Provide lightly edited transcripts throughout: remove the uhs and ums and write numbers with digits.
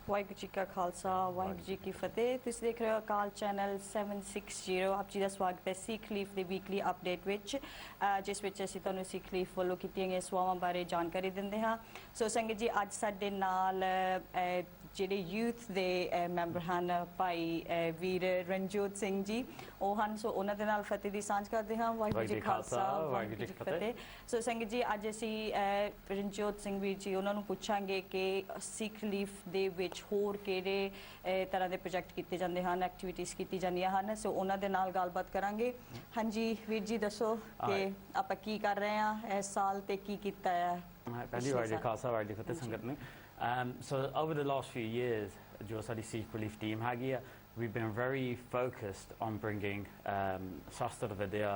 ਵਾਹਿਗੁਰੂ ਜੀ ਕਾ ਖਾਲਸਾ ਵਾਹਿਗੁਰੂ ਜੀ ਕੀ ਫਤਿਹ ਤੁਸੀਂ ਦੇਖ ਰਹੇ ਹੋ ਅਕਾਲ ਚੈਨਲ 760 ਆਪ ਜੀ ਦਾ ਸਵਾਗਤ ਹੈ ਸਿੱਖ ਲੀਫ ਦੇ ਵੀਕਲੀ ਅਪਡੇਟ ਵਿੱਚ ਜਿਸ ਵਿੱਚ ਅਸੀਂ ਤੁਹਾਨੂੰ ਸਿੱਖ ਲੀਫ ਵੱਲੋਂ ਕੀਤੀਆਂ ਗਈਆਂ ਸੇਵਾਵਾਂ ਬਾਰੇ ਜਾਣਕਾਰੀ ਦਿੰਦੇ ਹਾਂ ਸੋ ਸੰਗਤ ਜੀ ਅੱਜ ਸਾਡੇ ਨਾਲ ਜਿਹੜੇ ਯੂਥ ਦੇ ਮੈਂਬਰ ਹਨ ਭਾਈ ਵੀਰ ਰਣਜੋਤ ਸਿੰਘ ਜੀ ਉਹ ਹਨ ਸੋ ਉਹਨਾਂ ਦੇ ਨਾਲ ਫਤਿਹ ਦੀ ਸਾਂਝ ਕਰਦੇ ਹਾਂ ਵਾਹਿਗੁਰੂ ਜੀ ਖਾਲਸਾ ਵਾਹਿਗੁਰੂ ਜੀ ਕੀ ਫਤਿਹ ਸੋ ਸੰਗਤ ਜੀ ਅੱਜ ਅਸੀਂ ਰਣਜੋਤ ਸਿੰਘ ਵੀਰ ਜੀ ਉਹਨਾਂ ਨੂੰ ਪੁੱਛਾਂਗੇ ਕਿ ਸਿੱਖ ਲੀਫ ਦੇ ਵਿੱਚ ਹੋਰ ਕਿਹੜੇ ਤਰ੍ਹਾਂ ਦੇ ਪ੍ਰੋਜੈਕਟ ਕੀਤੇ ਜਾਂਦੇ ਹਨ ਐਕਟੀਵਿਟੀਜ਼ ਕੀਤੀ ਜਾਂਦੀਆਂ ਹਨ ਸੋ ਉਹਨਾਂ ਦੇ ਨਾਲ ਗੱਲਬਾਤ ਕਰਾਂਗੇ ਹਾਂਜੀ ਵੀਰ ਜੀ ਦੱਸੋ ਕਿ ਆਪਾਂ ਕੀ ਕਰ ਰਹੇ ਹਾਂ ਇਸ ਸਾਲ ਤੇ ਕੀ ਕੀਤਾ ਹੈ ਪਹਿਲੀ ਵਾਰ ਜੀ ਖਾਲਸਾ ਵਾਹਿਗੁਰੂ ਜੀ ਫਤਿਹ ਸੰਗਤ ਨੂੰ so over the last few years ਜੋ ਸਾਡੀ Sikh relief team ਹੈਗੀ ਆ we've been very focused on bringing Sastra Vidya,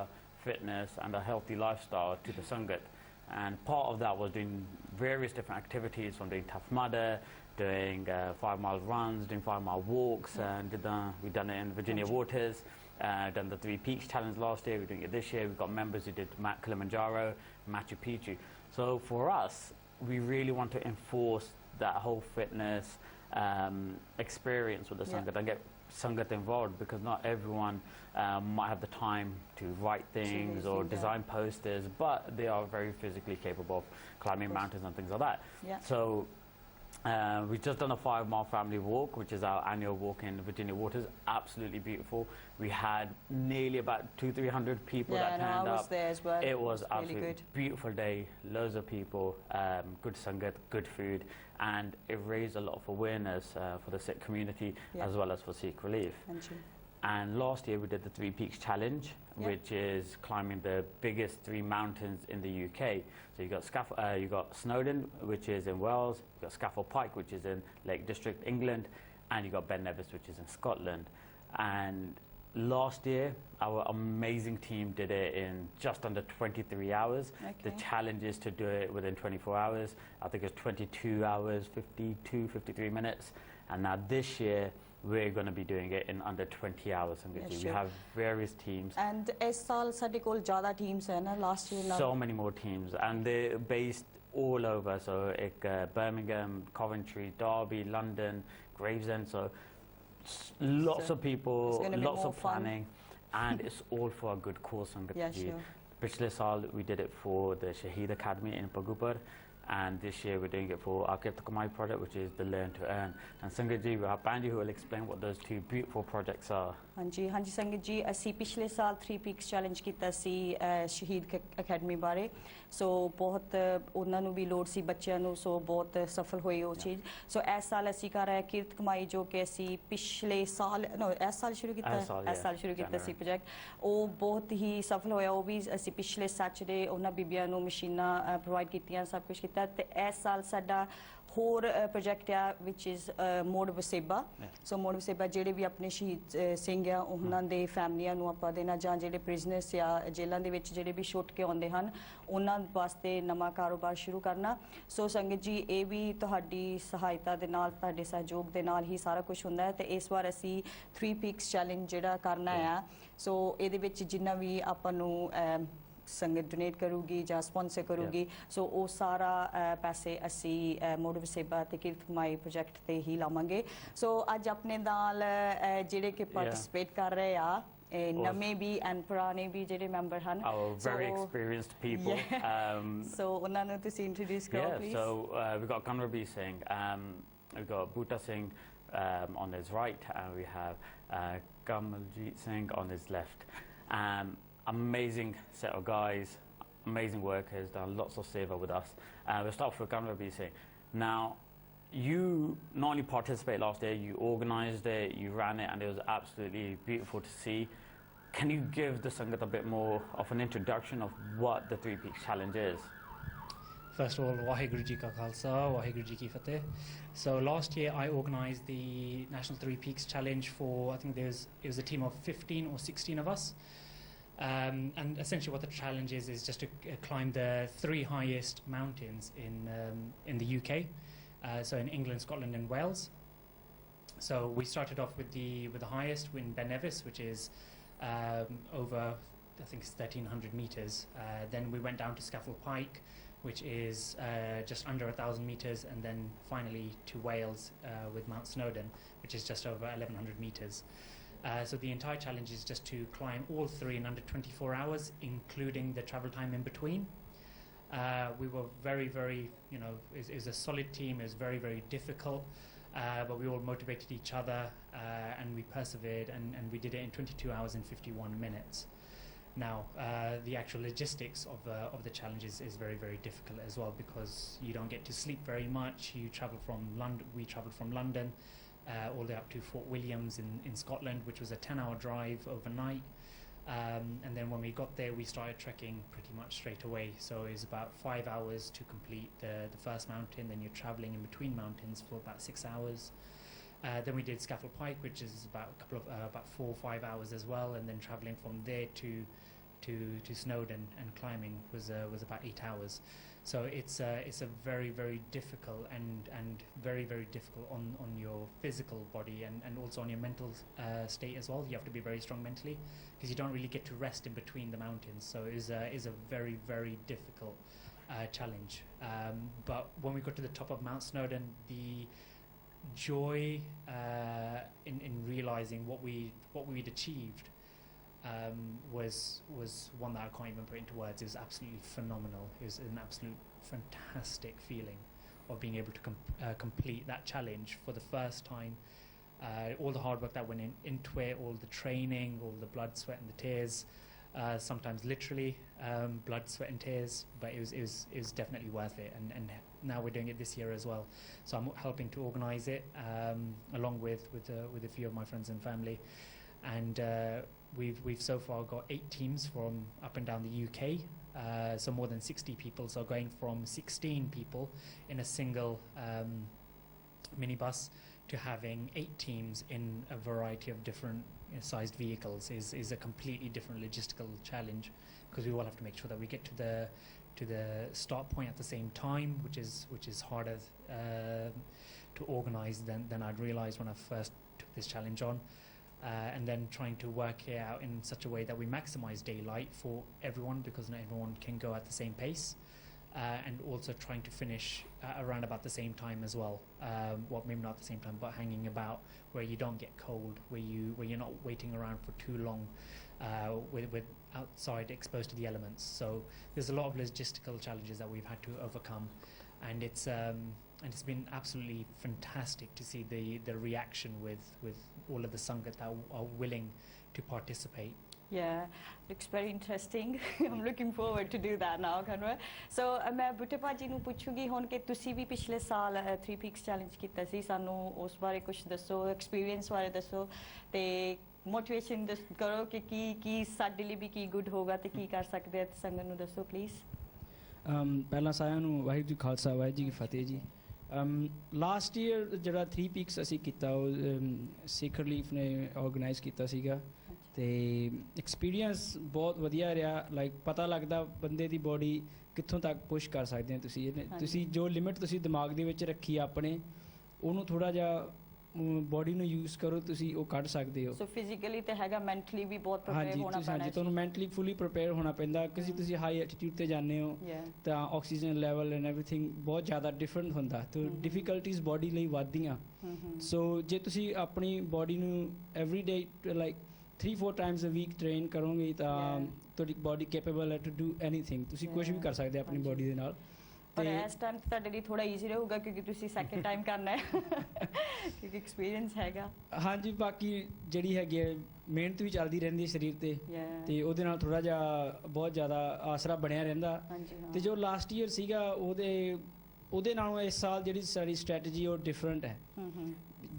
fitness and a healthy lifestyle to the Sangat. And part of that was doing various different activities, from doing Tough Mudder, doing 5-mile runs, doing 5-mile walks, and we've done it in Virginia Waters, done the 3 Peaks Challenge last year, we're doing it this year, we've got members who did Kilimanjaro, Machu Picchu. So for us, we really want to enforce that whole fitness experience with the Sangat and get Sangat involved because not everyone might have the time to write things or design posters, but they are very physically capable of climbing mountains and things like that. So we've just done a 5-mile family walk, which is our annual walk in Virginia Waters. Absolutely beautiful. We had nearly about 200-300 people that turned up. I was there as well. It was absolutely really beautiful day. Loads of people, good sangat, good food, and it raised a lot of awareness for the Sikh community as well as for Sikh relief. And last year we did the 3 Peaks Challenge, which is climbing the biggest 3 mountains in the UK. So you got Snowdon, which is in Wales, you got Scafell Pike, which is in Lake District, England, and you got Ben Nevis, which is in Scotland. And last year, our amazing team did it in just under 23 hours. The challenge is to do it within 24 hours. I think it's 22 hours, 52, 53 minutes. And now this year, we're going to be doing it in under 20 hours. We have various teams. And is saal sade kol zyada teams hai na last year? So many more teams, and they're based all over. So Birmingham, Coventry, Derby, London, Gravesend. So lots of people, lots of planning, and it's all for a good cause. Pichle saal we did it for the Shaheed Academy in Pagupar. And this year we're doing it for our Kirta Kamai project, which is the Learn to Earn. And Sangat ji, we have Bandy who will explain what those 2 beautiful projects are. ਹਾਂਜੀ ਸੰਗਤ ਜੀ ਅਸੀਂ ਪਿਛਲੇ ਸਾਲ 3 Peaks Challenge ਕੀਤਾ ਸੀ ਸ਼ਹੀਦ academy ਬਾਰੇ ਸੋ ਬਹੁਤ ਉਹਨਾਂ ਨੂੰ ਵੀ ਲੋੜ ਸੀ ਬੱਚਿਆਂ ਨੂੰ ਸੋ ਬਹੁਤ ਸਫਲ ਹੋਈ ਉਹ ਚੀਜ਼ ਸੋ ਇਸ ਸਾਲ ਅਸੀਂ ਕਰ ਰਹੇ ਕਿਰਤ ਕਮਾਈ ਜੋ ਕਿ ਅਸੀਂ ਪਿਛਲੇ ਸਾਲ ਇਸ ਸਾਲ ਸ਼ੁਰੂ ਕੀਤਾ ਸੀ ਪ੍ਰੋਜੈਕਟ ਉਹ ਬਹੁਤ ਹੀ ਸਫਲ ਹੋਇਆ ਉਹ ਵੀ ਅਸੀਂ ਪਿਛਲੇ ਸੈਚਰਡੇ ਉਹਨਾਂ ਬੀਬੀਆਂ ਨੂੰ ਮਸ਼ੀਨਾਂ ਪ੍ਰੋਵਾਈਡ ਕੀਤੀਆਂ ਸਭ ਕੁਝ ਕੀਤਾ ਤੇ ਇਸ ਸਾਲ ਸਾਡਾ ਹੋਰ ਪ੍ਰੋਜੈਕਟ ਆ ਵਿਚ ਇਜ਼ ਮੋੜ ਵਸੇਬਾ ਸੋ ਮੋੜ ਵਸੇਬਾ ਜਿਹੜੇ ਵੀ ਆਪਣੇ ਸ਼ਹੀਦ ਸਿੰਘ ਆ ਉਹਨਾਂ ਦੇ ਫੈਮਲੀਆਂ ਨੂੰ ਆਪਾਂ ਦੇਣਾ ਜਾਂ ਜਿਹੜੇ ਪ੍ਰਿਜ਼ਨਰਸ ਆ ਜੇਲ੍ਹਾਂ ਦੇ ਵਿੱਚ ਜਿਹੜੇ ਵੀ ਛੁੱਟ ਕੇ ਆਉਂਦੇ ਹਨ ਉਹਨਾਂ ਵਾਸਤੇ ਨਵਾਂ ਕਾਰੋਬਾਰ ਸ਼ੁਰੂ ਕਰਨਾ ਸੋ ਸੰਗਤ ਜੀ ਇਹ ਵੀ ਤੁਹਾਡੀ ਸਹਾਇਤਾ ਦੇ ਨਾਲ ਤੁਹਾਡੇ ਸਹਿਯੋਗ ਦੇ ਨਾਲ ਹੀ ਸਾਰਾ ਕੁਝ ਹੁੰਦਾ ਹੈ ਤੇ ਇਸ ਵਾਰ ਅਸੀਂ 3 Peaks Challenge ਜਿਹੜਾ ਕਰਨਾ ਆ ਸੋ ਇਹਦੇ ਵਿੱਚ ਜਿੰਨਾ ਵੀ ਆਪਾਂ ਨੂੰ ਸੰਗਤ ਡੋਨੇਟ ਕਰੂਗੀ ਜਾਂ ਸਪਾਂਸਰ ਕਰੂਗੀ ਸੋ ਉਹ ਸਾਰਾ ਪੈਸੇ ਅਸੀਂ ਮੋੜ ਵਸੇਬਾ ਤੇ ਕਿਰਤ ਕਮਾਈ ਪ੍ਰੋਜੈਕਟ ਤੇ ਹੀ ਲਾਵਾਂਗੇ ਸੋ ਅੱਜ ਆਪਣੇ ਨਾਲ ਜਿਹੜੇ ਕਿ ਪਾਰਟਿਸਿਪੇਟ ਕਰ ਰਹੇ ਆ ਨਵੇਂ ਵੀ ਐਂਡ ਪੁਰਾਣੇ ਵੀ ਜਿਹੜੇ ਮੈਂਬਰ ਹਨ very experienced people so ਉਹਨਾਂ ਨੂੰ ਤੁਸੀਂ ਇੰਟਰੋਡਿਊਸ ਕਰੋ please so we've got Kanwarbi Singh we've got Bhuta Singh on his right and we have Kamaljit Singh on his left amazing set of guys, amazing workers, done lots of seva with us. We'll start with Kanwarbi Singh. Now, you not only participated last year, you organised it, you ran it, and it was absolutely beautiful to see. Can you give the Sangat a bit more of an introduction of what the 3 Peaks Challenge is? First of all, Waheguru Ji Ka Khalsa, Waheguru Ji Ki Fateh. So last year I organised the National 3 Peaks Challenge for, I think it was a team of 15 or 16 of us. And essentially what the challenge is just to climb the 3 highest mountains in the UK, so in England, Scotland and Wales. So we started off with the highest in Ben Nevis, which is over I think it's 1,300 meters. Then we went down to Scafell Pike, which is just under 1,000 meters, and then finally to Wales with Mount Snowdon, which is just over 1,100 meters. So the entire challenge is just to climb all three in under 24 hours, including the travel time in between. We were very, very, it was a solid team. It was very, very difficult, but we all motivated each other, and we persevered, and we did it in 22 hours and 51 minutes. Now, the actual logistics of the challenge is very, very difficult as well, because you don't get to sleep very much. You travel from London. We travelled from London all the way up to Fort Williams in Scotland, which was a 10-hour drive overnight. And then when we got there, we started trekking pretty much straight away. So it was about 5 hours to complete the first mountain. Then you're traveling in between mountains for about 6 hours. Then we did Scafell Pike, which is about about 4 or 5 hours as well. And then traveling from there to Snowdon and climbing was about 8 hours. So it's a very, very difficult and very, very difficult on your physical body and also on your mental state as well. You have to be very strong mentally, because you don't really get to rest in between the mountains. So it is a very, very difficult challenge. But when we got to the top of Mount Snowdon, the joy in realizing what we'd achieved was one that I can't even put into words. It was absolutely phenomenal. It was an absolute fantastic feeling of being able to complete that challenge for the first time. All the hard work that went into it, all the training, all the blood, sweat and the tears, sometimes literally blood, sweat and tears, but it was definitely worth it, and now we're doing it this year as well. So I'm helping to organize it along with a few of my friends and family, and we've so far got 8 teams from up and down the UK, so more than 60 people, so going from 16 people in a single minibus to having 8 teams in a variety of different sized vehicles is a completely different logistical challenge, because we all have to make sure that we get to the start point at the same time, which is harder to organize than I'd realized when I first took this challenge on. And then trying to work it out in such a way that we maximize daylight for everyone, because not everyone can go at the same pace, and also trying to finish around about the same time as well. Well, maybe not at the same time, but hanging about where you don't get cold, where you're not waiting around for too long, with outside exposed to the elements. So there's a lot of logistical challenges that we've had to overcome, and it's been absolutely fantastic to see the reaction with all of the Sangat that are willing to participate. Yeah, looks very interesting. I'm looking forward to do that now, Kanwar. So मैं बुट्टे पाजी ਨੂੰ ਪੁੱਛੂਗੀ ਹੁਣ ਕਿ ਤੁਸੀਂ ਵੀ ਪਿਛਲੇ ਸਾਲ 3 Peaks challenge ਕੀਤਾ ਸੀ, ਸਾਨੂੰ ਉਸ ਬਾਰੇ ਕੁਝ ਦੱਸੋ, ਐਕਸਪੀਰੀਅੰਸ ਬਾਰੇ ਦੱਸੋ ਤੇ ਮੋਟੀਵੇਸ਼ਨ ਕਰੋ ਕਿ ਕੀ ਸਾਡੇ ਲਈ ਵੀ ਕੀ ਗੁੱਡ ਹੋਗਾ ਤੇ ਕੀ ਕਰ ਸਕਦੇ ਆ, ਸੰਗਤ ਨੂੰ ਦੱਸੋ ਪਲੀਜ਼। ਪਹਿਲਾਂ ਸਾਰਿਆਂ ਨੂੰ ਵਾਹਿਗੁਰੂ ਜੀ ਖਾਲਸਾ ਵਾਹਿਗੁਰੂ ਜੀ ਕੀ ਫਤਿਹ ਜੀ। ਲਾਸਟ ਈਅਰ ਜਿਹੜਾ 3 Peaks ਅਸੀਂ ਕੀਤਾ ਉਹ ਸਿੱਖ ਰਿਲੀਫ ਨੇ ਆਰਗੇਨਾਈਜ਼ ਕੀਤਾ ਸੀਗਾ, ਤੇ ਐਕਸਪੀਰੀਅੰਸ ਬਹੁਤ ਵਧੀਆ ਰਿਹਾ। ਲਾਈਕ ਪਤਾ ਲੱਗਦਾ ਬੰਦੇ ਦੀ ਬੋਡੀ ਕਿੱਥੋਂ ਤੱਕ ਪੁਸ਼ ਕਰ ਸਕਦੇ ਹੋ ਤੁਸੀਂ ਜੋ ਲਿਮਿਟ ਤੁਸੀਂ ਦਿਮਾਗ ਦੇ ਵਿੱਚ ਰੱਖੀ ਆਪਣੇ, ਉਹਨੂੰ ਥੋੜ੍ਹਾ ਜਿਹਾ ਬੋਡੀ ਨੂੰ ਯੂਜ਼ ਕਰੋ, ਤੁਸੀਂ ਉਹ ਕੱਢ ਸਕਦੇ ਹੋ। ਸੋ ਫਿਜ਼ੀਕਲੀ ਤੇ ਹੈਗਾ, ਮੈਂਟਲੀ ਵੀ ਬਹੁਤ ਪ੍ਰਿਪੇਅਰ ਹੋਣਾ ਪੈਣਾ। ਹਾਂਜੀ, ਤੁਹਾਨੂੰ ਮੈਂਟਲੀ ਫੁੱਲੀ ਪ੍ਰਿਪੇਅਰ ਹੋਣਾ ਪੈਂਦਾ, ਤੁਸੀਂ ਹਾਈ ਐਟੀਟਿਊਡ ਤੇ ਜਾਂਦੇ ਹੋ ਤਾਂ ਆਕਸੀਜਨ ਲੈਵਲ ਐਂਡ ਐਵਰੀਥਿੰਗ ਬਹੁਤ ਜ਼ਿਆਦਾ ਡਿਫਰੈਂਟ ਹੁੰਦਾ, ਤਾਂ ਡਿਫੀਕਲਟੀਜ਼ ਬੋਡੀ ਲਈ ਵੱਧਦੀਆਂ। ਸੋ ਜੇ ਤੁਸੀਂ ਆਪਣੀ ਬੋਡੀ ਨੂੰ every day like 3-4 times a week train ਕਰੋਗੇ ਤਾਂ ਤੁਹਾਡੀ ਬੋਡੀ ਕੈਪੇਬਲ ਹੈ ਟੂ ਡੂ ਐਨੀਥਿੰਗ, ਤੁਸੀਂ ਕੁਝ ਵੀ ਕਰ ਸਕਦੇ ਆਪਣੀ ਬੋਡੀ ਦੇ ਨਾਲ। ਪਰ ਇਸ ਟਾਈਮ ਤੁਹਾਡੇ ਲਈ ਥੋੜਾ ਈਜ਼ੀ ਰਹੂਗਾ ਕਿਉਂਕਿ ਤੁਸੀਂ ਸੈਕਿੰਡ ਟਾਈਮ ਕਰਨਾ ਹੈ, ਕਿਉਂਕਿ ਐਕਸਪੀਰੀਅੰਸ ਹੈਗਾ। ਹਾਂਜੀ, ਬਾਕੀ ਜਿਹੜੀ ਹੈਗੀ ਹੈ ਮਿਹਨਤ ਵੀ ਚੱਲਦੀ ਰਹਿੰਦੀ ਹੈ ਸਰੀਰ ਤੇ ਉਹਦੇ ਨਾਲ ਥੋੜਾ ਜਿਹਾ ਬਹੁਤ ਜ਼ਿਆਦਾ ਆਸਰਾ ਬਣਿਆ ਰਹਿੰਦਾ। ਤੇ ਜੋ ਲਾਸਟ ਈਅਰ ਸੀਗਾ ਉਹਦੇ ਨਾਲੋਂ ਇਸ ਸਾਲ ਜਿਹੜੀ ਸਾਡੀ ਸਟ੍ਰੈਟਜੀ ਉਹ ਡਿਫਰੈਂਟ ਹੈ।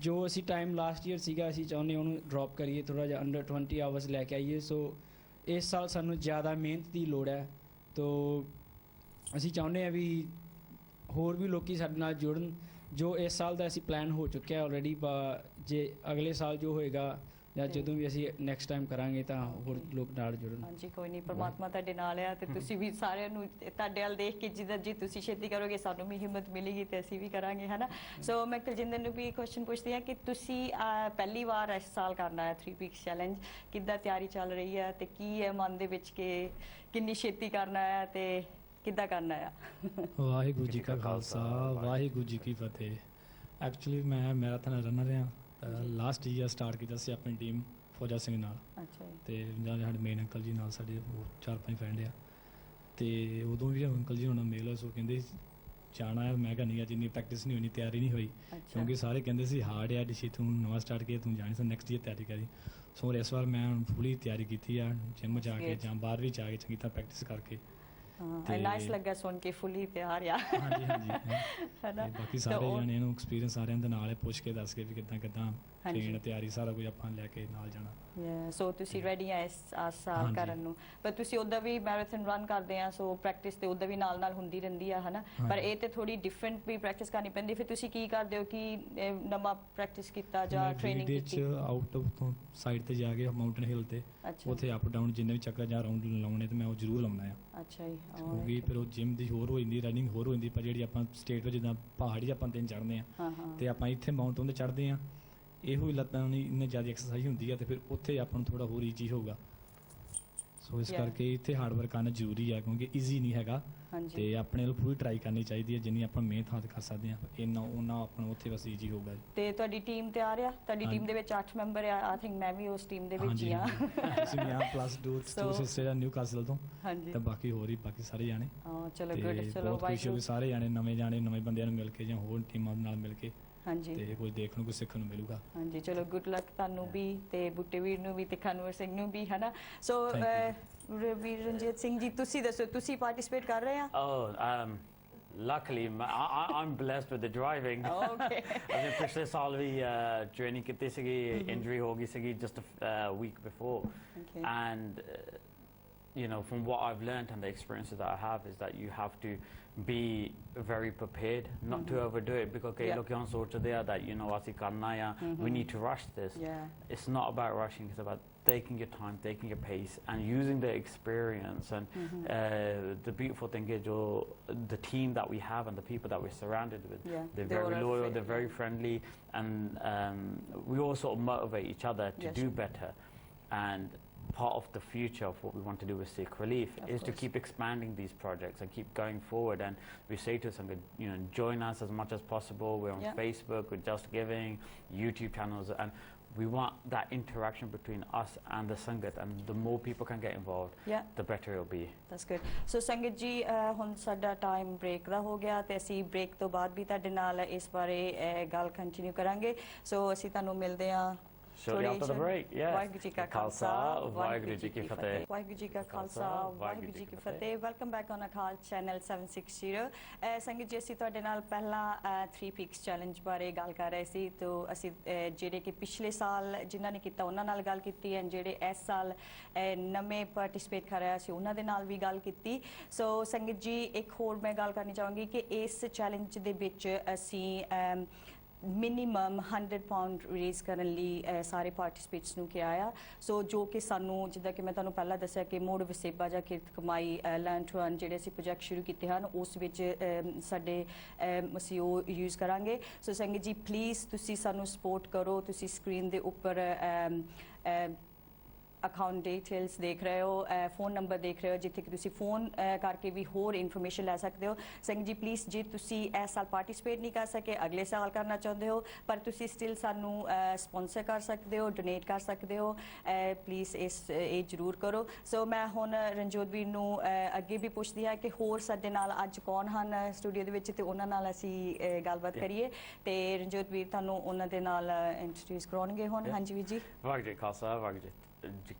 ਜੋ ਅਸੀਂ ਟਾਈਮ ਲਾਸਟ ਈਅਰ ਸੀਗਾ ਅਸੀਂ ਚਾਹੁੰਦੇ ਉਹਨੂੰ ਡਰੋਪ ਕਰੀਏ, ਥੋੜ੍ਹਾ ਜਿਹਾ ਅੰਡਰ 20 ਆਵਰਸ ਲੈ ਕੇ ਆਈਏ। ਸੋ ਇਸ ਸਾਲ ਸਾਨੂੰ ਜ਼ਿਆਦਾ ਮਿਹਨਤ ਦੀ ਲੋੜ ਹੈ, ਤੋ ਅਸੀਂ ਚਾਹੁੰਦੇ ਹਾਂ ਵੀ ਹੋਰ ਵੀ ਲੋਕ ਸਾਡੇ ਨਾਲ ਜੁੜਨ। ਜੋ ਇਸ ਸਾਲ ਦਾ ਅਸੀਂ ਪਲਾਨ ਹੋ ਚੁੱਕਿਆ ਆਲਰੇਡੀ, ਜੇ ਅਗਲੇ ਸਾਲ ਜੋ ਹੋਏਗਾ ਜਾਂ ਜਦੋਂ ਵੀ ਅਸੀਂ ਨੈਕਸਟ ਟਾਈਮ ਕਰਾਂਗੇ ਤਾਂ ਹੋਰ ਲੋਕ ਨਾਲ ਜੁੜਨ। ਹਾਂਜੀ, ਕੋਈ ਨਹੀਂ, ਪਰਮਾਤਮਾ ਤੁਹਾਡੇ ਨਾਲ ਆ ਤੇ ਤੁਸੀਂ ਵੀ ਸਾਰਿਆਂ ਨੂੰ ਤੁਹਾਡੇ ਵੱਲ ਦੇਖ ਕੇ ਜਿੱਦਾਂ ਜੀ ਤੁਸੀਂ ਛੇਤੀ ਕਰੋਗੇ ਸਾਨੂੰ ਵੀ ਹਿੰਮਤ ਮਿਲੇਗੀ ਤੇ ਅਸੀਂ ਵੀ ਕਰਾਂਗੇ, ਹੈ ਨਾ। ਸੋ ਮੈਂ ਕੁਲਜਿੰਦਰ ਨੂੰ ਵੀ ਕੁਐਸਚਨ ਪੁੱਛਦੀ ਹਾਂ ਕਿ ਤੁਸੀਂ ਪਹਿਲੀ ਵਾਰ ਇਸ ਸਾਲ ਕਰਨਾ ਹੈ 3 Peaks ਚੈਲੰਜ, ਕਿੱਦਾਂ ਤਿਆਰੀ ਚੱਲ ਰਹੀ ਹੈ ਤੇ ਕੀ ਹੈ ਮਨ ਦੇ ਵਿੱਚ ਕਿ ਕਿੰਨੀ ਛੇਤੀ ਕਰਨਾ ਹੈ ਤੇ ਕਿੱਦਾਂ ਕਰਨਾ ਆ? ਵਾਹਿਗੁਰੂ ਜੀ ਕਾ ਖਾਲਸਾ ਵਾਹਿਗੁਰੂ ਜੀ ਕੀ ਫਤਿਹ। ਐਕਚੁਅਲੀ ਮੈਂ ਮੈਰਾਥਨ ਰਨਰ ਹਾਂ। ਲਾਸਟ ਈਅਰ ਸਟਾਰਟ ਕੀਤਾ ਸੀ ਆਪਣੀ ਟੀਮ ਫੌਜਾ ਸਿੰਘ ਨਾਲ। ਅੱਛਾ ਜੀ। ਤੇ ਜਾਂ ਸਾਡੇ ਮੇਨ ਅੰਕਲ ਜੀ ਨਾਲ ਸਾਡੇ ਹੋਰ 4-5 ਫਰੈਂਡ ਆ। ਤੇ ਉਦੋਂ ਵੀ ਅੰਕਲ ਜੀ ਹੁਣ ਮੇਲ ਹੋਇਆ, ਸੋ ਕਹਿੰਦੇ ਜਾਣਾ ਹੈ। ਮੈਂ ਕਿਹਾ ਨਹੀਂ, ਅੱਜ ਇੰਨੀ ਪ੍ਰੈਕਟਿਸ ਨਹੀਂ ਹੋਣੀ, ਤਿਆਰੀ ਨਹੀਂ ਹੋਈ, ਕਿਉਂਕਿ ਸਾਰੇ ਕਹਿੰਦੇ ਸੀ ਹਾਰਡ ਆ ਡਿਸ਼ੀ, ਤੂੰ ਨਵਾਂ ਸਟਾਰਟ ਕੀਤਾ, ਤੂੰ ਜਾਣੀ ਸੀ ਨੈਕਸਟ ਈਅਰ ਤਿਆਰੀ ਕਰੀ। ਸੋ ਇਸ ਵਾਰ ਮੈਂ ਹੁਣ ਫੁੱਲੀ ਤਿਆਰੀ ਕੀਤੀ ਆ, ਜਿਮ ਜਾ ਕੇ ਜਾਂ ਬਾਹਰ ਵੀ ਜਾ ਕੇ ਚੰਗੀ ਤਰ੍ਹਾਂ ਪ੍ਰੈਕਟਿਸ ਕਰਕੇ। ਨਾਈਸ ਲੱਗਾ ਸੁਣ ਕੇ, ਫੁੱਲੀ ਤਿਆਰ ਆ। ਹਾਂਜੀ ਹਾਂਜੀ ਬਾਕੀ ਸਾਰੇ ਜਾਣੇ ਨੂੰ ਐਕਸਪੀਰੀਅੰਸ ਸਾਰਿਆਂ ਦੇ ਨਾਲ ਪੁੱਛ ਕੇ ਦੱਸ ਕੇ ਵੀ ਕਿੱਦਾਂ ਕਿੱਦਾਂ ਟ੍ਰੇਨ ਤਿਆਰੀ ਸਾਰਾ ਕੁਝ ਆਪਾਂ ਲੈ ਕੇ ਨਾਲ ਜਾਣਾ। ਸੋ ਤੁਸੀਂ ਰੈਡੀ ਆ ਇਸ ਸਾਲ ਕਰਨ ਨੂੰ, ਪਰ ਤੁਸੀਂ ਉੱਦਾਂ ਵੀ ਮੈਰਾਥਨ ਰਨ ਕਰਦੇ ਆ, ਸੋ ਪ੍ਰੈਕਟਿਸ ਤੇ ਉੱਦਾਂ ਵੀ ਨਾਲ ਨਾਲ ਹੁੰਦੀ ਰਹਿੰਦੀ ਆ, ਹਨਾ? ਪਰ ਇਹ ਤੇ ਥੋੜੀ ਡਿਫਰੈਂਟ ਵੀ ਪ੍ਰੈਕਟਿਸ ਕਰਨੀ ਪੈਂਦੀ। ਫਿਰ ਤੁਸੀਂ ਕੀ ਕਰਦੇ ਹੋ ਕਿ ਨਵਾਂ ਪ੍ਰੈਕਟਿਸ ਕੀਤਾ ਜਾਂ ਟ੍ਰੇਨਿੰਗ ਕੀਤੀ? ਆਊਟ ਆਫ ਤੋਂ ਸਾਈਡ ਤੇ ਜਾ ਕੇ ਮਾਊਂਟਨ ਹਿੱਲ ਤੇ ਉੱਥੇ ਅਪ ਡਾਊਨ ਜਿੰਨੇ ਵੀ ਚੱਕਰ ਜਾਂ ਰਾਉਂਡ ਲਾਉਣੇ ਤੇ ਮੈਂ ਉਹ ਜ਼ਰੂਰ ਲਾਉਣਾ ਆ। ਅੱਛਾ ਜੀ। ਕਿਉਂਕਿ ਫਿਰ ਉਹ ਜਿਮ ਦੀ ਹੋਰ ਹੋ ਜਾਂਦੀ, ਰਨਿੰਗ ਹੋਰ ਹੋ ਜਾਂਦੀ, ਪਰ ਜਿਹੜੀ ਆਪਾਂ ਸਟੇਟ ਵਿੱਚ ਜਿੱਦਾਂ ਪਹਾੜੀ ਆਪਾਂ ਦਿਨ ਚੜ੍ਹਦੇ ਆ ਤੇ ਆਪਾਂ ਇੱਥੇ ਮਾਊਂਟਨ ਤੇ ਚੜ੍ਹਦੇ ਆ, ਇਹੋ ਹੀ ਲੱਤਾਂ ਨਹੀਂ ਇੰਨੀ ਜ਼ਿਆਦਾ ਐਕਸਰਸਾਈਜ਼ ਹੁੰਦੀ ਆ, ਤੇ ਫਿਰ ਉੱਥੇ ਆਪਾਂ ਨੂੰ ਥੋੜਾ ਹੋਰ ਈਜ਼ੀ ਹੋਊਗਾ। ਸੋ ਇਸ ਕਰਕੇ ਇੱਥੇ ਹਾਰਡ ਵਰਕ ਕਰਨਾ ਜ਼ਰੂਰੀ ਆ, ਕਿਉਂਕਿ ਈਜ਼ੀ ਨਹੀਂ ਹੈਗਾ। ਤੇ ਆਪਣੇ ਨੂੰ ਪੂਰੀ ਟਰਾਈ ਕਰਨੀ ਚਾਹੀਦੀ ਹੈ, ਜਿੰਨੀ ਆਪਾਂ ਮਿਹਨਤ ਹੱਥ ਕਰ ਸਕਦੇ ਆ, ਇੰਨਾ ਉਹਨਾਂ ਆਪਾਂ ਨੂੰ ਉੱਥੇ ਬਸ ਈਜ਼ੀ ਹੋਊਗਾ। ਤੇ ਤੁਹਾਡੀ ਟੀਮ ਤਿਆਰ ਆ? ਤੁਹਾਡੀ ਟੀਮ ਦੇ ਵਿੱਚ 8 ਮੈਂਬਰ ਆ, ਆਈ ਥਿੰਕ ਮੈਂ ਵੀ ਉਸ ਟੀਮ ਦੇ ਵਿੱਚ ਹੀ ਆ। ਅਸੀਂ ਮੈਂ ਪਲੱਸ 2 ਸਿਸਟਰ ਆ ਨਿਊ ਕਾਸਲ ਤੋਂ, ਤੇ ਬਾਕੀ ਹੋਰ ਹੀ ਬਾਕੀ ਸਾਰੇ ਜਾਣੇ। ਚਲੋ ਗੁੱਡ, ਚਲੋ ਬਹੁਤ ਖੁਸ਼ੀ ਹੋਈ ਸਾਰੇ ਜਾਣੇ ਨਵੇਂ ਜਾਣੇ ਨਵੇਂ ਬੰਦਿਆਂ ਨੂੰ ਮਿਲ ਕੇ ਜਾਂ ਹੋਰ ਟੀਮਾਂ ਨਾਲ ਮਿਲ ਕੇ। ਹਾਂਜੀ, ਤੇ ਕੋਈ ਦੇਖਣ ਨੂੰ, ਕੋਈ ਸਿੱਖਣ ਨੂੰ ਮਿਲੂਗਾ। ਹਾਂਜੀ, ਚਲੋ ਗੁੱਡ ਲੱਕ ਤੁਹਾਨੂੰ ਵੀ ਤੇ ਬੁੱਟੇ ਵੀਰ ਨੂੰ ਵੀ ਤੇ ਖਨਵਰ ਸਿੰਘ ਨੂੰ ਵੀ, ਹਨਾ? ਸੋ ਵੀਰ ਰਣਜੀਤ ਸਿੰਘ ਜੀ, ਤੁਸੀਂ ਦੱਸੋ, ਤੁਸੀਂ ਪਾਰਟਿਸਿਪੇਟ ਕਰ ਰਹੇ ਆ? Luckily, I'm blessed with the driving. Okay. ਅਸੀਂ ਪਿਛਲੇ ਸਾਲ ਵੀ ਟ੍ਰੇਨਿੰਗ ਕੀਤੀ ਸੀਗੀ, ਇੰਜਰੀ ਹੋ ਗਈ ਸੀਗੀ just a week before. Okay. And you know, from what I've learned and the experiences that I have is that you have to be very prepared, not to overdo it, because kay log yon sochdde aa that, you know, ਅਸੀਂ ਕਰਨਾ ਆ, we need to rush this. It's not about rushing, it's about taking your time, taking your pace, and using the experience. And the beautiful thing is the team that we have and the people that we're surrounded with, they're very loyal, they're very friendly, and we all sort of motivate each other to do better. And part of the future of what we want to do with Sikh Relief is to keep expanding these projects and keep going forward. And we say to Sangha, you know, join us as much as possible. We're on Facebook with Just Giving, YouTube channels, and we want that interaction between us and the Sangat, and the more people can get involved, the better it'll be. That's good. So Sangat ji, ਹੁਣ ਸਾਡਾ time break ਦਾ ਹੋ ਗਿਆ, ਤੇ ਅਸੀਂ break ਤੋਂ ਬਾਅਦ ਵੀ ਤੁਹਾਡੇ ਨਾਲ ਇਸ ਬਾਰੇ ਗੱਲ ਕੰਟੀਨਿਊ ਕਰਾਂਗੇ। ਸੋ ਅਸੀਂ ਤੁਹਾਨੂੰ ਮਿਲਦੇ ਹਾਂ shortly after the break. Waheguru ji ਕਾ ਖਾਲਸਾ, ਵਾਹਿਗੁਰੂ ਜੀ ਕੀ ਫਤਿਹ। ਵਾਹਿਗੁਰੂ ਜੀ ਕਾ ਖਾਲਸਾ, ਵਾਹਿਗੁਰੂ ਜੀ ਕੀ ਫਤਿਹ। Welcome back on Akal channel 760। ਸੰਗਤ ਜੀ, ਅਸੀਂ ਤੁਹਾਡੇ ਨਾਲ ਪਹਿਲਾਂ 3 ਪੀਕਸ ਚੈਲੰਜ ਬਾਰੇ ਗੱਲ ਕਰ ਰਹੇ ਸੀ। ਤੋਂ ਅਸੀਂ ਜਿਹੜੇ ਕਿ ਪਿਛਲੇ ਸਾਲ ਜਿਨ੍ਹਾਂ ਨੇ ਕੀਤਾ ਉਹਨਾਂ ਨਾਲ ਗੱਲ ਕੀਤੀ, ਐਂਡ ਜਿਹੜੇ ਇਸ ਸਾਲ ਨਵੇਂ ਪਾਰਟਿਸਿਪੇਟ ਕਰ ਰਹੇ ਸੀ ਉਹਨਾਂ ਦੇ ਨਾਲ ਵੀ ਗੱਲ ਕੀਤੀ। ਸੋ ਸੰਗਤ ਜੀ, ਇੱਕ ਹੋਰ ਮੈਂ ਗੱਲ ਕਰਨੀ ਚਾਹਾਂਗੀ ਕਿ ਇਸ ਚੈਲੰਜ ਦੇ ਵਿੱਚ ਅਸੀਂ ਮਿਨੀਮਮ 100 ਪਾਉਂਡ ਰੇਜ਼ ਕਰਨ ਲਈ ਸਾਰੇ ਪਾਰਟਿਸਿਪੇਟਸ ਨੂੰ ਕਿਹਾ ਆ। ਸੋ ਜੋ ਕਿ ਸਾਨੂੰ, ਜਿੱਦਾਂ ਕਿ ਮੈਂ ਤੁਹਾਨੂੰ ਪਹਿਲਾਂ ਦੱਸਿਆ ਕਿ ਮੋੜ ਵਸੇਬਾ ਜਾਂ ਕਿਰਤ ਕਮਾਈ ਲਰਨ ਟੂ ਅਰਨ ਜਿਹੜੇ ਅਸੀਂ ਪ੍ਰੋਜੈਕਟ ਸ਼ੁਰੂ ਕੀਤੇ ਹਨ, ਉਸ ਵਿੱਚ ਸਾਡੇ ਅਸੀਂ ਉਹ ਯੂਜ਼ ਕਰਾਂਗੇ। ਸੋ ਸੰਗਤ ਜੀ, ਪਲੀਜ਼ ਤੁਸੀਂ ਸਾਨੂੰ ਸਪੋਰਟ ਕਰੋ। ਤੁਸੀਂ ਸਕਰੀਨ ਦੇ ਉੱਪਰ ਅਕਾਊਂਟ ਡਿਟੇਲਸ ਦੇਖ ਰਹੇ ਹੋ, ਫੋਨ ਨੰਬਰ ਦੇਖ ਰਹੇ ਹੋ, ਜਿੱਥੇ ਕਿ ਤੁਸੀਂ ਫੋਨ ਕਰਕੇ ਵੀ ਹੋਰ ਇਨਫੋਰਮੇਸ਼ਨ ਲੈ ਸਕਦੇ ਹੋ। ਸੰਗਤ ਜੀ, ਪਲੀਜ਼, ਜੇ ਤੁਸੀਂ ਇਸ ਸਾਲ ਪਾਰਟਿਸਿਪੇਟ ਨਹੀਂ ਕਰ ਸਕੇ, ਅਗਲੇ ਸਾਲ ਕਰਨਾ ਚਾਹੁੰਦੇ ਹੋ, ਪਰ ਤੁਸੀਂ ਸਟਿਲ ਸਾਨੂੰ ਸਪੋਂਸਰ ਕਰ ਸਕਦੇ ਹੋ, ਡੋਨੇਟ ਕਰ ਸਕਦੇ ਹੋ, ਪਲੀਜ਼ ਇਹ ਜ਼ਰੂਰ ਕਰੋ। ਸੋ ਮੈਂ ਹੁਣ ਰਣਜੋਤ ਵੀਰ ਨੂੰ ਅੱਗੇ ਵੀ ਪੁੱਛਦੀ ਹਾਂ ਕਿ ਹੋਰ ਸਾਡੇ ਨਾਲ ਅੱਜ ਕੌਣ ਹਨ ਸਟੂਡੀਓ ਦੇ ਵਿੱਚ, ਤੇ ਉਹਨਾਂ ਨਾਲ ਅਸੀਂ ਗੱਲਬਾਤ ਕਰੀਏ। ਤੇ ਰਣਜੋਤ ਵੀਰ ਤੁਹਾਨੂੰ ਉਹਨਾਂ ਦੇ ਨਾਲ ਇੰਟਰੋਡਿਊਸ ਕਰਾਉਣਗੇ ਹੁਣ। ਹਾਂਜੀ ਵੀਰ ਜੀ। Waheguru ji Khalsa, Waheguru ji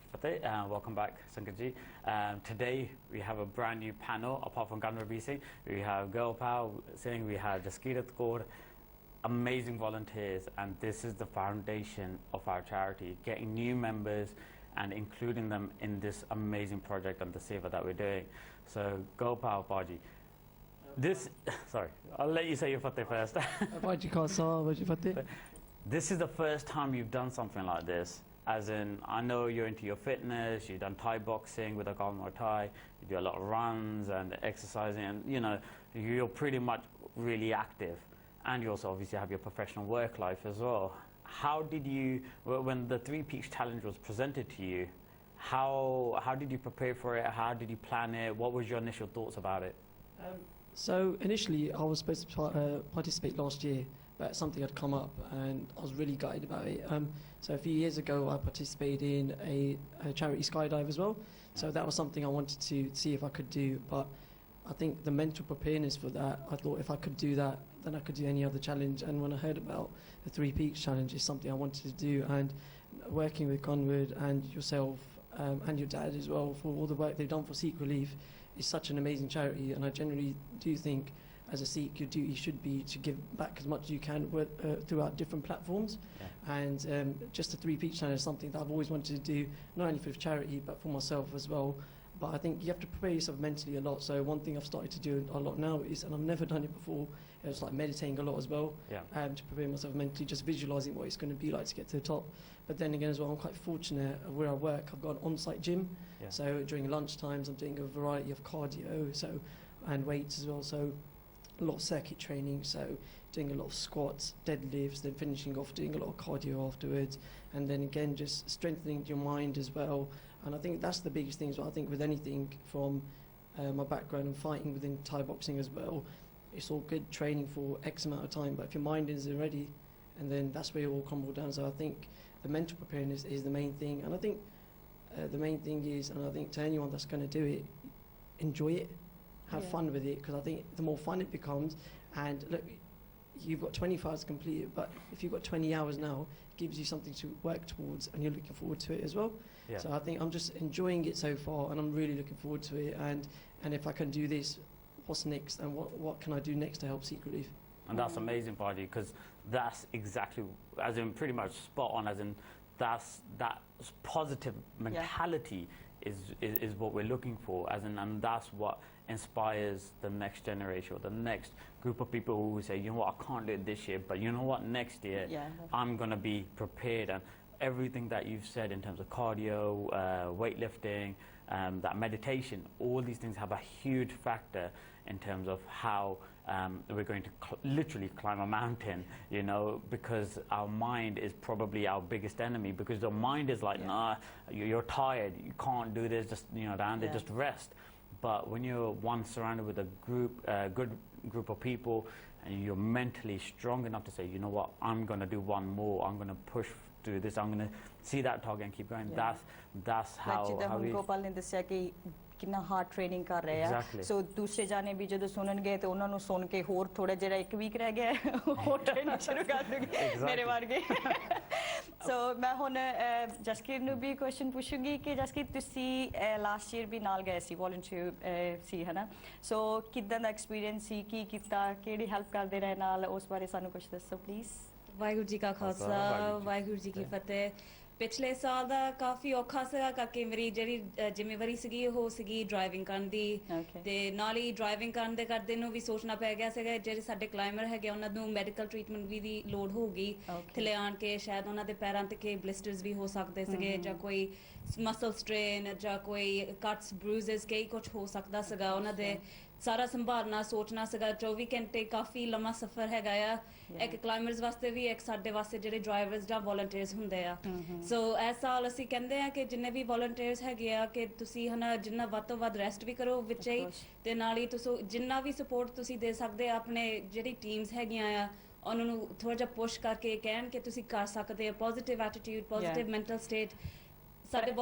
welcome back, Sangat ji. Today we have a brand new panel. Apart from Ganra Singh, we have Girl Power Singh, we have Jaskirat Kaur, amazing volunteers, and this is the foundation of our charity, getting new members and including them in this amazing project and the seva that we're doing. So Girl Power Baji, sorry, I'll let you say your fateh first. This is the first time you've done something like this. As in, I know you're into your fitness, you've done Thai boxing with a Muay Thai, you do a lot of runs and exercising, and you know, you're pretty much really active. And you also obviously have your professional work life as well. How did you, when the 3 Peaks Challenge was presented to you, how did you prepare for it? How did you plan it? What was your initial thoughts about it? So initially, I was supposed to participate last year, but something had come up, and I was really gutted about it. So a few years ago, I participated in a charity skydive as well. So that was something I wanted to see if I could do, but I think the mental preparedness for that, I thought if I could do that, then I could do any other challenge. And when I heard about the Three Peaks Challenge, it's something I wanted to do. And working with Conwood and yourself and your dad as well for all the work they've done for Sikh Relief is such an amazing charity. And I generally do think, as a Sikh, your duty should be to give back as much as you can throughout different platforms. Yeah. And just the Three Peaks Challenge is something that I've always wanted to do, not only for charity, but for myself as well. But I think you have to prepare yourself mentally a lot. So one thing I've started to do a lot now is, and I've never done it before, it's like meditating a lot as well. Yeah. To prepare myself mentally, just visualising what it's going to be like to get to the top. But then again as well, I'm quite fortunate where I work, I've got an on-site gym. Yeah. So during lunch times, I'm doing a variety of cardio and weights as well. So a lot of circuit training, so doing a lot of squats, deadlifts, then finishing off doing a lot of cardio afterwards. And then again, just strengthening your mind as well. And I think that's the biggest thing. So I think with anything from my background and fighting within Thai boxing as well, it's all good training for X amount of time, but if your mind isn't ready, and then that's where it all crumbles down. So I think the mental preparedness is the main thing. And I think the main thing is, and I think to anyone that's going to do it, enjoy it, have fun with it, because I think the more fun it becomes, and look, you've got 24 hours to complete it, but if you've got 20 hours now, it gives you something to work towards, and you're looking forward to it as well. Yeah. So I think I'm just enjoying it so far, and I'm really looking forward to it. And if I can do this, what's next, and what can I do next to help Sikh Relief? And that's amazing, Party, because that's exactly, as in pretty much spot on, as in that positive mentality is what we're looking for, as in, and that's what inspires the next generation or the next group of people who say, you know what, I can't do it this year, but you know what, next year I'm going to be prepared. And everything that you've said in terms of cardio, weightlifting, that meditation, all these things have a huge factor in terms of how we're going to literally climb a mountain, you know, because our mind is probably our biggest enemy, because the mind is like, nah, you're tired, you can't do this, just, you know, down there, just rest. But when you're surrounded with a good group of people, and you're mentally strong enough to say, you know what, I'm going to do one more, I'm going to push through this, I'm going to see that target and keep going. That's how we... Gopal ne ਦੱਸਿਆ ਕਿ ਕਿੰਨਾ hard training ਕਰ ਰਹੇ ਆ ਸੋ ਦੂਸਰੇ ਜਾਣੇ ਵੀ ਜਦੋਂ ਸੁਣਨਗੇ ਤੇ ਉਹਨਾਂ ਨੂੰ ਸੁਣ ਕੇ ਹੋਰ ਥੋੜਾ ਜਿਹੜਾ ਇੱਕ ਵੀਕ ਰਹਿ ਗਿਆ ਉਹ ਟ੍ਰੇਨਿੰਗ ਸ਼ੁਰੂ ਕਰ ਦੂੰਗੀ ਮੇਰੇ ਵਰਗੇ ਸੋ ਮੈਂ ਹੁਣ ਜਸਕੀਰ ਨੂੰ ਵੀ ਕੁਐਸਚਨ ਪੁੱਛੂਗੀ ਕਿ ਜਸਕੀਰ ਤੁਸੀਂ ਲਾਸਟ ਈਅਰ ਵੀ ਨਾਲ ਗਏ ਸੀ ਵੋਲੰਟੀਅਰ ਸੀ ਹੈ ਨਾ ਸੋ ਕਿੱਦਾਂ ਦਾ ਐਕਸਪੀਰੀਅੰਸ ਸੀ ਕੀ ਕੀਤਾ ਕਿਹੜੀ ਹੈਲਪ ਕਰਦੇ ਰਹੇ ਨਾਲ ਉਸ ਬਾਰੇ ਸਾਨੂੰ ਕੁਝ ਦੱਸੋ ਪਲੀਜ਼ ਵਾਹਿਗੁਰੂ ਜੀ ਕਾ ਖਾਲਸਾ ਵਾਹਿਗੁਰੂ ਜੀ ਕੀ ਫਤਿਹ ਪਿਛਲੇ ਸਾਲ ਦਾ ਕਾਫੀ ਔਖਾ ਸੀਗਾ ਕਰਕੇ ਮੇਰੀ ਜਿਹੜੀ ਜ਼ਿੰਮੇਵਾਰੀ ਸੀਗੀ ਉਹ ਸੀਗੀ ਡਰਾਈਵਿੰਗ ਕਰਨ ਦੀ ਤੇ ਨਾਲ ਹੀ ਡਰਾਈਵਿੰਗ ਕਰਨ ਦੇ ਕਰਦੇ ਨੂੰ ਵੀ ਸੋਚਣਾ ਪੈ ਗਿਆ ਸੀਗਾ ਜਿਹੜੇ ਸਾਡੇ ਕਲਾਈਮਰ ਹੈਗੇ ਉਹਨਾਂ ਨੂੰ ਮੈਡੀਕਲ ਟ੍ਰੀਟਮੈਂਟ ਵੀ ਦੀ ਲੋੜ ਹੋਊਗੀ ਥੱਲੇ ਆਣ ਕੇ ਸ਼ਾਇਦ ਉਹਨਾਂ ਦੇ ਪੈਰਾਂ ਤੇ ਕੇ ਬਲਿਸਟਰਸ ਵੀ ਹੋ ਸਕਦੇ ਸੀਗੇ ਜਾਂ ਕੋਈ ਮਸਲ ਸਟ੍ਰੇਨ ਜਾਂ ਕੋਈ ਕੱਟਸ ਬਰੂਜ਼ਸ ਕਈ ਕੁਝ ਹੋ ਸਕਦਾ ਸੀਗਾ ਉਹਨਾਂ ਦੇ ਸਾਰਾ ਸੰਭਾਲਣਾ ਸੋਚਣਾ ਸੀਗਾ 24 ਘੰਟੇ ਕਾਫੀ ਲੰਮਾ ਸਫ਼ਰ ਹੈਗਾ ਆ ਇੱਕ ਕਲਾਈਮਰਸ ਵਾਸਤੇ ਵੀ ਇੱਕ ਸਾਡੇ ਵਾਸਤੇ ਜਿਹੜੇ ਡਰਾਈਵਰਸ ਜਾਂ ਵੋਲੰਟੀਅਰਸ ਹੁੰਦੇ ਆ ਸੋ ਇਸ ਸਾਲ ਅਸੀਂ ਕਹਿੰਦੇ ਆ ਕਿ ਜਿੰਨੇ ਵੀ ਵੋਲੰਟੀਅਰਸ ਹੈਗੇ ਆ ਕਿ ਤੁਸੀਂ ਹਨਾ ਜਿੰਨਾ ਵੱਧ ਤੋਂ ਵੱਧ ਰੈਸਟ ਵੀ ਕਰੋ ਵਿੱਚ ਹੀ ਤੇ ਨਾਲ ਹੀ ਤੁਸੀਂ ਜਿੰਨਾ ਵੀ ਸਪੋਰਟ ਤੁਸੀਂ ਦੇ ਸਕਦੇ ਆ ਆਪਣੇ ਜਿਹੜੀ ਟੀਮਸ ਹੈਗੀਆਂ ਆ ਉਹਨਾਂ ਨੂੰ ਥੋੜਾ ਜਿਹਾ ਪੁਸ਼ ਕਰਕੇ ਕਹਿਣ ਕਿ ਤੁਸੀਂ ਕਰ ਸਕਦੇ ਆ positive attitude positive mental state ਸਾਡੇ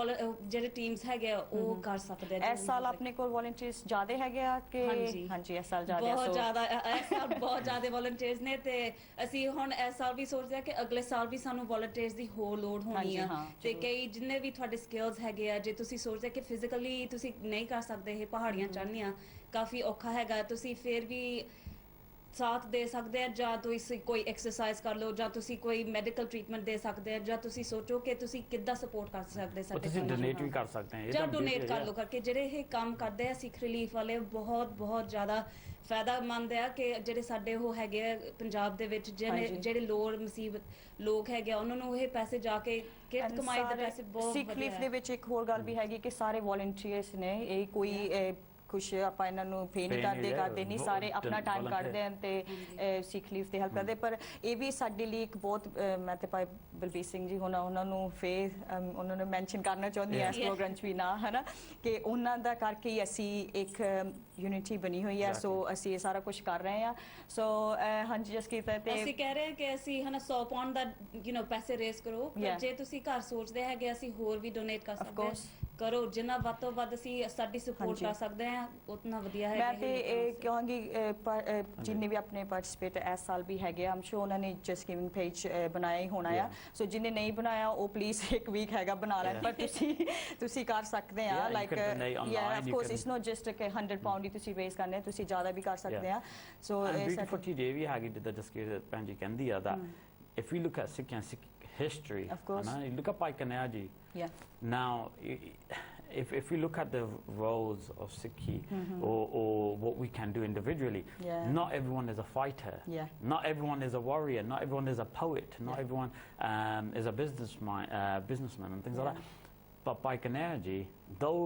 ਜਿਹੜੇ ਟੀਮਸ ਹੈਗੇ ਆ ਉਹ ਕਰ ਸਕਦੇ ਆ ਇਸ ਸਾਲ ਆਪਣੇ ਕੋਲ ਵੋਲੰਟੀਅਰਸ ਜ਼ਿਆਦਾ ਹੈਗੇ ਆ ਕਿ ਹਾਂਜੀ ਇਸ ਸਾਲ ਜ਼ਿਆਦਾ ਬਹੁਤ ਜ਼ਿਆਦਾ ਇਸ ਸਾਲ ਬਹੁਤ ਜ਼ਿਆਦਾ ਵੋਲੰਟੀਅਰਸ ਨੇ ਤੇ ਅਸੀਂ ਹੁਣ ਇਸ ਸਾਲ ਵੀ ਸੋਚਦੇ ਆ ਕਿ ਅਗਲੇ ਸਾਲ ਵੀ ਸਾਨੂੰ ਵੋਲੰਟੀਅਰਸ ਦੀ ਹੋਰ ਲੋੜ ਹੋਣੀ ਆ ਤੇ ਕਈ ਜਿੰਨੇ ਵੀ ਤੁਹਾਡੇ ਸਕਿੱਲਸ ਹੈਗੇ ਆ ਜੇ ਤੁਸੀਂ ਸੋਚਦੇ ਕਿ ਫਿਜ਼ੀਕਲੀ ਤੁਸੀਂ ਨਹੀਂ ਕਰ ਸਕਦੇ ਇਹ ਪਹਾੜੀਆਂ ਚੜ੍ਹਨੀਆਂ ਕਾਫੀ ਔਖਾ ਹੈਗਾ ਤੁਸੀਂ ਫਿਰ ਵੀ ਸਾਥ ਦੇ ਸਕਦੇ ਆ ਜਾਂ ਤੁਸੀਂ ਕੋਈ ਐਕਸਰਸਾਈਜ਼ ਕਰ ਲਓ ਜਾਂ ਤੁਸੀਂ ਕੋਈ ਮੈਡੀਕਲ ਟ੍ਰੀਟਮੈਂਟ ਦੇ ਸਕਦੇ ਆ ਜਾਂ ਤੁਸੀਂ ਸੋਚੋ ਕਿ ਤੁਸੀਂ ਕਿੱਦਾਂ ਸਪੋਰਟ ਕਰ ਸਕਦੇ ਸਾਡੇ ਤੁਸੀਂ ਡੋਨੇਟ ਵੀ ਕਰ ਸਕਦੇ ਆ ਜਾਂ ਡੋਨੇਟ ਕਰ ਲਓ ਕਰਕੇ ਜਿਹੜੇ ਇਹ ਕੰਮ ਕਰਦੇ ਆ ਸਿੱਖ ਰਿਲੀਫ ਵਾਲੇ ਬਹੁਤ ਜ਼ਿਆਦਾ ਫਾਇਦਾਮੰਦ ਆ ਕਿ ਜਿਹੜੇ ਸਾਡੇ ਉਹ ਹੈਗੇ ਆ ਪੰਜਾਬ ਦੇ ਵਿੱਚ ਜਿਹੜੇ ਲੋੜ ਮੁਸੀਬਤ ਲੋਕ ਹੈਗੇ ਆ ਉਹਨਾਂ ਨੂੰ ਇਹ ਪੈਸੇ ਜਾ ਕੇ ਕਿਰਤ ਕਮਾਈ ਦੇ ਪੈਸੇ ਬਹੁਤ ਸਿੱਖ ਰਿਲੀਫ ਦੇ ਵਿੱਚ ਇੱਕ ਹੋਰ ਗੱਲ ਵੀ ਹੈਗੀ ਕਿ ਸਾਰੇ ਵੋਲੰਟੀਅਰਸ ਨੇ ਇਹ ਕੋਈ ਖੁਸ਼ ਆਪਾਂ ਇਹਨਾਂ ਨੂੰ ਪੇ ਨਹੀਂ ਕਰਦੇ ਨਹੀਂ ਸਾਰੇ ਆਪਣਾ ਟਾਈਮ ਕੱਢਦੇ ਹਨ ਤੇ ਸਿੱਖ ਲੀਵ ਤੇ ਹੈਲਪ ਕਰਦੇ ਪਰ ਇਹ ਵੀ ਸਾਡੇ ਲਈ ਇੱਕ ਬਹੁਤ ਮੈਂ ਤੇ ਭਾਈ ਬਲਬੀਰ ਸਿੰਘ ਜੀ ਉਹਨਾਂ ਨੂੰ ਫੇਰ ਉਹਨਾਂ ਨੂੰ ਮੈਂਸ਼ਨ ਕਰਨਾ ਚਾਹੁੰਦੀ ਹਾਂ ਇਸ ਪ੍ਰੋਗਰਾਮ 'ਚ ਵੀ ਨਾ ਹਨਾ ਕਿ ਉਹਨਾਂ ਦਾ ਕਰਕੇ ਹੀ ਅਸੀਂ ਇੱਕ ਯੂਨਿਟੀ ਬਣੀ ਹੋਈ ਹੈ ਸੋ ਅਸੀਂ ਇਹ ਸਾਰਾ ਕੁਝ ਕਰ ਰਹੇ ਹਾਂ ਸੋ ਹਾਂਜੀ ਜਸਕੀਰਤ ਤੇ ਅਸੀਂ ਕਹਿ ਰਹੇ ਹਾਂ ਕਿ ਅਸੀਂ ਹਨਾ 100 ਪਾਉਂਡ ਦਾ ਪੈਸੇ ਰੇਸ ਕਰੋ ਪਰ ਜੇ ਤੁਸੀਂ ਘਰ ਸੋਚਦੇ ਹੈਗੇ ਅਸੀਂ ਹੋਰ ਵੀ ਡੋਨੇਟ ਕਰ ਸਕਦੇ ਹਾਂ ਕਰੋ ਜਿੰਨਾ ਵੱਧ ਤੋਂ ਵੱਧ ਅਸੀਂ ਸਾਡੀ ਸਪੋਰਟ ਕਰ ਸਕਦੇ ਹਾਂ ਉਤਨਾ ਵਧੀਆ ਹੈ ਮੈਂ ਤੇ ਇਹ ਕਹਾਂਗੀ ਜਿੰਨੇ ਵੀ ਆਪਣੇ ਪਾਰਟਿਸਿਪੇਟ ਇਸ ਸਾਲ ਵੀ ਹੈਗੇ ਆਮ ਸ਼ੋ ਉਹਨਾਂ ਨੇ ਜਸਟ ਗਿਵਿੰਗ ਪੇਜ ਬਣਾਇਆ ਹੀ ਹੋਣਾ ਆ ਸੋ ਜਿੰਨੇ ਨਹੀਂ ਬਣਾਇਆ ਉਹ ਪਲੀਜ਼ ਇੱਕ ਵੀਕ ਹੈਗਾ ਬਣਾ ਲੈਣ ਪਰ ਤੁਸੀਂ ਕਰ ਸਕਦੇ ਆ like of course it's not just ਕਿ 100 ਪਾਉਂਡ ਹੀ ਤੁਸੀਂ ਰੇਜ਼ ਕਰਨੇ ਤੁਸੀਂ ਜ਼ਿਆਦਾ ਵੀ ਕਰ ਸਕਦੇ ਆ ਸੋ ਬਿਊਟੀਫੁਲ ਚੀਜ਼ ਇਹ ਵੀ ਹੈਗੀ ਜਿੱਦਾਂ ਜਸਕੀਰਤ ਭੈਣ ਜੀ ਕਹਿੰਦੀ ਆ that if we look at Sikh and Sikh history of course you look at Paikanaji now if we look at the roles of Sikhi or what we can do individually not everyone is a fighter not everyone is a warrior not everyone is a poet not everyone is a businessman and things like that but Paikanaji though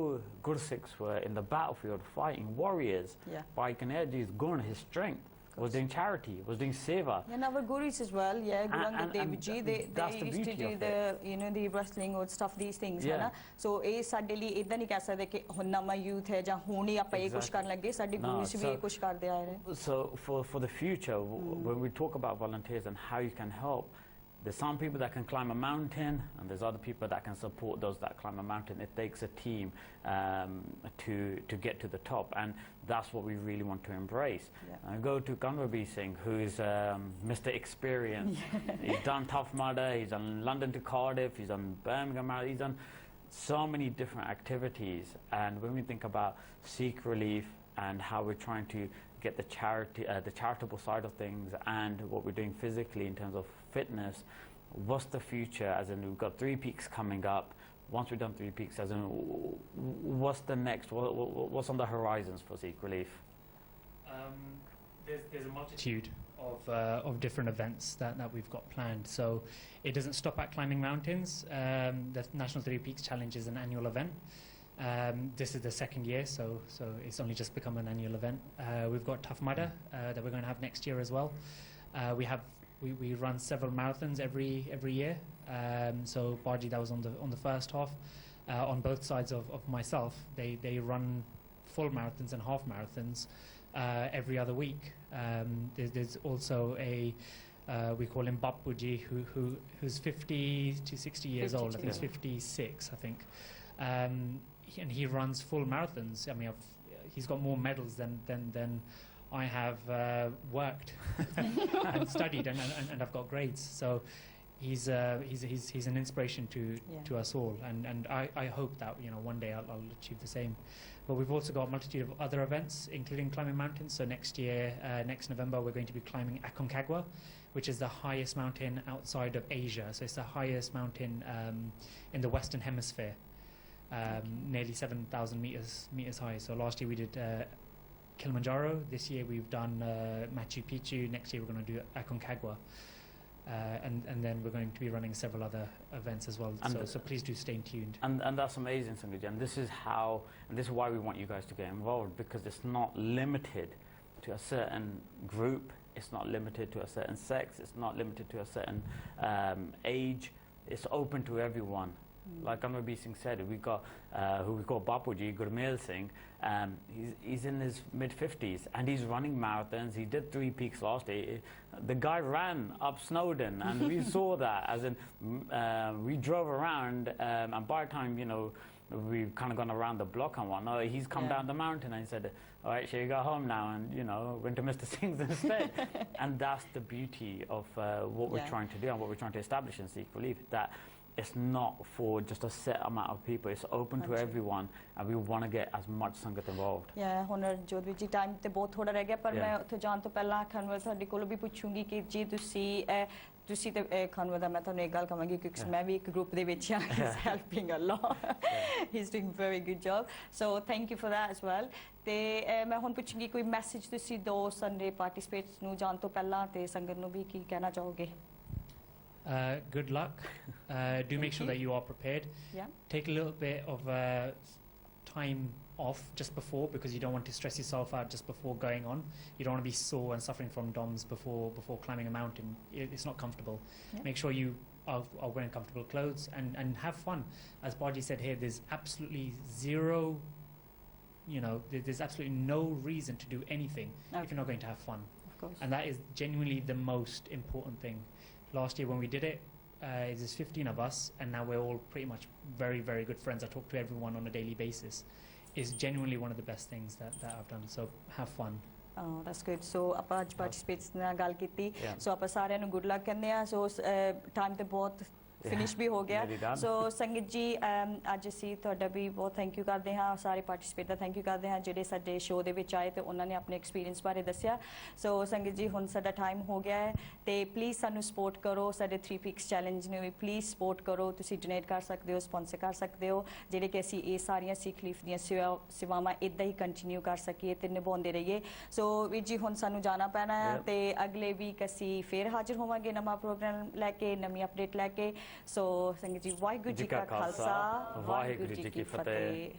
Gursikhs were in the battlefield fighting warriors Paikanaji's gun his strength was doing charity, was doing seva. And our gurus as well, Guru Angad Dev Ji, they used to do the the wrestling or stuff, these things, है ना. So ये साडे लिए इतना नहीं कह सकते कि हुन नवा youth है ਜਾਂ ਹੁਣ ਹੀ ਆਪਾਂ ਇਹ ਕੁਝ ਕਰਨ ਲੱਗੇ ਸਾਡੀ ਗurus ਵੀ ਇਹ ਕੁਝ ਕਰਦੇ ਆ ਰਹੇ. So for the future, when we talk about volunteers and how you can help, there's some people that can climb a mountain and there's other people that can support those that climb a mountain. It takes a team to get to the top and that's what we really want to embrace. Go to Kanwabir Singh who is Mr. Experience. He's done Tough Mudder, he's done London to Cardiff, he's done Birmingham, he's done so many different activities and when we think about Sikh relief and how we're trying to get the charitable side of things and what we're doing physically in terms of fitness, what's the future as in we've got 3 peaks coming up once we've done 3 peaks as in what's the next what's on the horizons for Sikh relief? There's a multitude of different events that we've got planned so it doesn't stop at climbing mountains. The National 3 Peaks Challenge is an annual event. This is the second year, so it's only just become an annual event. We've got Tough Mudder that we're going to have next year as well. We run several marathons every year. So Baji, that was on the first half. On both sides of myself, they run full marathons and half marathons every other week. There's also we call him Bapuji, who's 50 to 60 years old. I think he's 56, I think. And he runs full marathons. I mean, he's got more medals than I have worked and studied, and I've got grades. So he's an inspiration to us all, and I hope that one day I'll achieve the same. But we've also got a multitude of other events, including climbing mountains. So next November, we're going to be climbing Aconcagua, which is the highest mountain outside of Asia. So it's the highest mountain in the Western Hemisphere. Nearly 7,000 meters high. So last year we did Kilimanjaro. This year we've done Machu Picchu. Next year we're going to do Aconcagua. And then we're going to be running several other events as well. So please do stay tuned. And that's amazing, Sangeet. And this is why we want you guys to get involved, because it's not limited to a certain group. It's not limited to a certain sex. It's not limited to a certain age. It's open to everyone. Like Kanwabir Singh said, we got who we call Bapuji, Gurmil Singh. He's in his mid-50s and he's running marathons. He did 3 peaks last year. The guy ran up Snowdon and we saw that. As in, we drove around and by the time we've kind of gone around the block and whatnot, he's come down the mountain and he said, all right, shall you go home now? And went to Mr. Singh's instead. And that's the beauty of what we're trying to do and what we're trying to establish in Sikh Relief, that it's not for just a set amount of people. It's open to everyone, and we want to get as much sangat involved. Yeah, ਹੁਣ ਜੋਦਵੀਰ ਜੀ time ਤੇ ਬਹੁਤ ਥੋੜਾ ਰਹਿ ਗਿਆ ਪਰ ਮੈਂ ਉੱਥੇ ਜਾਣ ਤੋਂ ਪਹਿਲਾਂ ਖਾਨਵਰ ਤੁਹਾਡੇ ਕੋਲੋਂ ਵੀ ਪੁੱਛੂੰਗੀ ਕਿ ਜੀ ਤੁਸੀਂ ਤੇ ਖਾਨਵਰ ਦਾ ਮੈਂ ਤੁਹਾਨੂੰ ਇੱਕ ਗੱਲ ਕਹਾਂਗੀ ਕਿਉਂਕਿ ਮੈਂ ਵੀ ਇੱਕ ਗਰੁੱਪ ਦੇ ਵਿੱਚ ਹਾਂ ਹੈਲਪਿੰਗ ਅ ਲੋਟ ਹੀ is doing very good job so thank you for that as well ਤੇ ਮੈਂ ਹੁਣ ਪੁੱਛੂੰਗੀ ਕੋਈ ਮੈਸੇਜ ਤੁਸੀਂ ਦੋ ਸੰਡੇ ਪਾਰਟਿਸਿਪੇਟਸ ਨੂੰ ਜਾਣ ਤੋਂ ਪਹਿਲਾਂ ਤੇ ਸੰਗਤ ਨੂੰ ਵੀ ਕੀ ਕਹਿਣਾ ਚਾਹੋਗੇ Good luck. Do make sure that you are prepared. Yeah. Take a little bit of time off just before, because you don't want to stress yourself out just before going on. You don't want to be sore and suffering from DOMS before climbing a mountain. It's not comfortable. Yeah. Make sure you are wearing comfortable clothes and have fun. As Baji said here, there's absolutely zero, there's absolutely no reason to do anything if you're not going to have fun. Of course. And that is genuinely the most important thing. Last year when we did it, there's 15 of us, and now we're all pretty much very, very good friends. I talk to everyone on a daily basis. It's genuinely one of the best things that I've done. So have fun. Oh, that's good. So ਆਪਾਂ ਅੱਜ ਪਾਰਟਿਸਿਪੇਟਸ ਨਾਲ ਗੱਲ ਕੀਤੀ ਸੋ ਆਪਾਂ ਸਾਰਿਆਂ ਨੂੰ good luck ਕਹਿੰਦੇ ਆ ਸੋ ਟਾਈਮ ਤੇ ਬਹੁਤ ਫਿਨਿਸ਼ ਵੀ ਹੋ ਗਿਆ ਸੋ ਸੰਗੀਤ ਜੀ ਅੱਜ ਅਸੀਂ ਤੁਹਾਡਾ ਵੀ ਬਹੁਤ ਥੈਂਕ ਯੂ ਕਰਦੇ ਹਾਂ ਸਾਰੇ ਪਾਰਟਿਸਿਪੇਟ ਦਾ ਥੈਂਕ ਯੂ ਕਰਦੇ ਹਾਂ ਜਿਹੜੇ ਸਾਡੇ ਸ਼ੋਅ ਦੇ ਵਿੱਚ ਆਏ ਤੇ ਉਹਨਾਂ ਨੇ ਆਪਣੇ ਐਕਸਪੀਰੀਅੰਸ ਬਾਰੇ ਦੱਸਿਆ ਸੋ ਸੰਗੀਤ ਜੀ ਹੁਣ ਸਾਡਾ ਟਾਈਮ ਹੋ ਗਿਆ ਹੈ ਤੇ ਪਲੀਜ਼ ਸਾਨੂੰ ਸਪੋਰਟ ਕਰੋ ਸਾਡੇ 3 ਪੀਕਸ ਚੈਲੰਜ ਨੂੰ ਵੀ ਪਲੀਜ਼ ਸਪੋਰਟ ਕਰੋ ਤੁਸੀਂ ਡੋਨੇਟ ਕਰ ਸਕਦੇ ਹੋ ਸਪਾਂਸਰ ਕਰ ਸਕਦੇ ਹੋ ਜਿਹੜੇ ਕਿ ਅਸੀਂ ਇਹ ਸਾਰੀਆਂ ਸਿੱਖ ਲੀਫ ਦੀਆਂ ਸੇਵਾਵਾਂ ਇੱਦਾਂ ਹੀ ਕੰਟੀਨਿਊ ਕਰ ਸਕੀਏ ਤੇ ਨਿਭਾਉਂਦੇ ਰਹੀਏ ਸੋ ਵੀਰ ਜੀ ਹੁਣ ਸਾਨੂੰ ਜਾਣਾ ਪੈਣਾ ਹੈ ਤੇ ਅਗਲੇ ਵੀਕ ਅਸੀਂ ਫੇਰ ਹਾਜ਼ਰ ਹੋਵਾਂਗੇ ਨਵਾਂ ਪ੍ਰੋਗਰਾਮ ਲੈ ਕੇ ਨਵੀਂ ਅਪਡੇਟ ਲੈ ਕੇ ਸੋ ਸੰਗਤ ਜੀ ਵਾਹਿਗੁਰੂ ਜੀ ਕਾ ਖਾਲਸਾ ਵਾਹਿਗੁਰੂ ਜੀ ਕੀ ਫਤਿਹ